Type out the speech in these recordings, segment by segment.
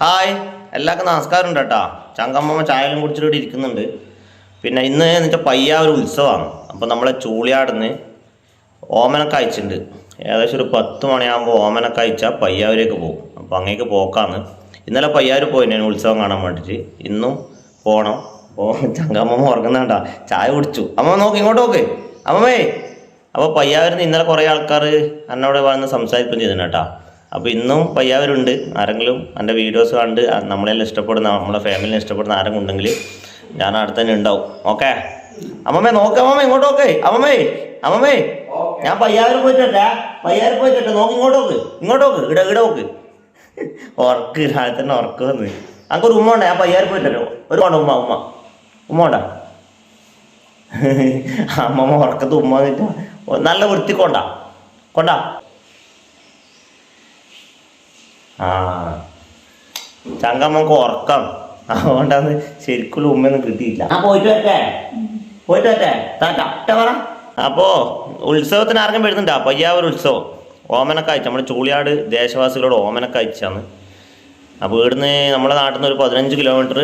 Hi, എല്ലാവർക്കും നമസ്കാരം ഉണ്ട് കേട്ടോ. ചങ്കമ്മ ചായലും കുടിച്ചിട്ട് ഇവിടെ ഇരിക്കുന്നുണ്ട്. പിന്നെ ഇന്ന് എന്നിട്ട് പയ്യാവൂർ ഉത്സവമാണ്. അപ്പോൾ നമ്മളെ ചൂളിയാടുന്ന് ഓമനക്ക അയച്ചിട്ടുണ്ട്. ഏകദേശം ഒരു 10 മണിയാകുമ്പോൾ ഓമനക്ക അയച്ചാൽ പയ്യാവൂരേക്ക് പോകും. അപ്പോൾ അങ്ങേക്ക് പോക്കാന്ന്. ഇന്നലെ പയ്യാവൂർ പോയി ഞാൻ ഉത്സവം കാണാൻ വേണ്ടിയിട്ട്. ഇന്നും പോകണം. അപ്പോൾ ചങ്കമ്മ ഉറങ്ങുന്നുണ്ടാ. ചായ കുടിച്ചു. അമ്മ നോക്ക്, ഇങ്ങോട്ട് നോക്ക് അമ്മമ്മേ. അപ്പോൾ പയ്യാവൂരിൽ നിന്ന് ഇന്നലെ കുറേ ആൾക്കാർ എന്നോട് വന്ന് സംസാരിക്കുകയും ചെയ്തിട്ടുണ്ട് കേട്ടോ. അപ്പോൾ ഇന്നും പയ്യാവൂരുണ്ട്. ആരെങ്കിലും എൻ്റെ വീഡിയോസ് കണ്ട് നമ്മളെല്ലാം ഇഷ്ടപ്പെടുന്ന, നമ്മളെ ഫാമിലിനെ ഇഷ്ടപ്പെടുന്ന ആരെങ്കിലും ഉണ്ടെങ്കിൽ ഞാൻ അടുത്ത് തന്നെ ഉണ്ടാവും. ഓക്കെ അമ്മമ്മേ, നോക്ക് അമ്മമ്മ, ഇങ്ങോട്ട് നോക്ക് അമ്മമ്മേ. അമ്മമ്മേ, ഞാൻ പയ്യാവൂർ പോയിട്ടെ, പയ്യാവൂർ പോയിട്ടെ. നോക്ക്, ഇങ്ങോട്ട് നോക്ക്, ഇങ്ങോട്ട് നോക്ക്, ഇട നോക്ക്. ഉറക്ക് രാവിലെ തന്നെ ഉറക്ക് വന്ന്. അങ്ങൊരു ഉമ്മ ഉണ്ടോ? ഞാൻ പയ്യാവൂർ പോയിട്ടോ. ഒരു കൊണ്ട ഉമ്മ ഉമ്മ ഉമ്മ ഉണ്ടാ. അമ്മമ്മ ഉറക്കത്ത് ഉമ്മ വന്നിട്ടാ. നല്ല വൃത്തിക്കൊണ്ടാ കൊണ്ടാ. ആ ചങ്കമ്മക്ക് ഉറക്കം, അതുകൊണ്ടാന്ന് ശരിക്കുള്ള ഉമ്മയൊന്നും കിട്ടിയില്ല. ആ പോയിട്ട് വരട്ടെ, പോയിട്ട് വരട്ടെ, തട്ട പറ. അപ്പോൾ ഉത്സവത്തിന് ആർക്കും വരുന്നുണ്ടാ? പയ്യാവൂർ ഉത്സവം ഓമനക്ക അയച്ചു. നമ്മുടെ ചൂളിയാട് ദേശവാസികളോട് ഓമനക്ക അയച്ചാന്ന്. അപ്പോൾ ഇവിടുന്ന് നമ്മുടെ നാട്ടിൽ നിന്ന് ഒരു 15 കിലോമീറ്റർ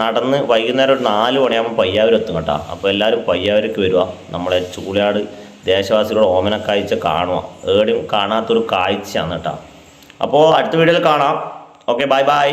നടന്ന് വൈകുന്നേരം ഒരു 4 മണിയാകുമ്പോൾ പയ്യാവൂർ എത്തും കേട്ടോ. അപ്പോൾ എല്ലാവരും പയ്യാവൂർക്ക് വരിക. നമ്മളെ ചൂളിയാട് ദേശവാസികളോട് ഓമനക്ക അയച്ച കാണുക. എവിടെയും കാണാത്തൊരു കാഴ്ചയാണ് കേട്ടോ. അപ്പോൾ അടുത്ത വീഡിയോയിൽ കാണാം. Okay, bye bye.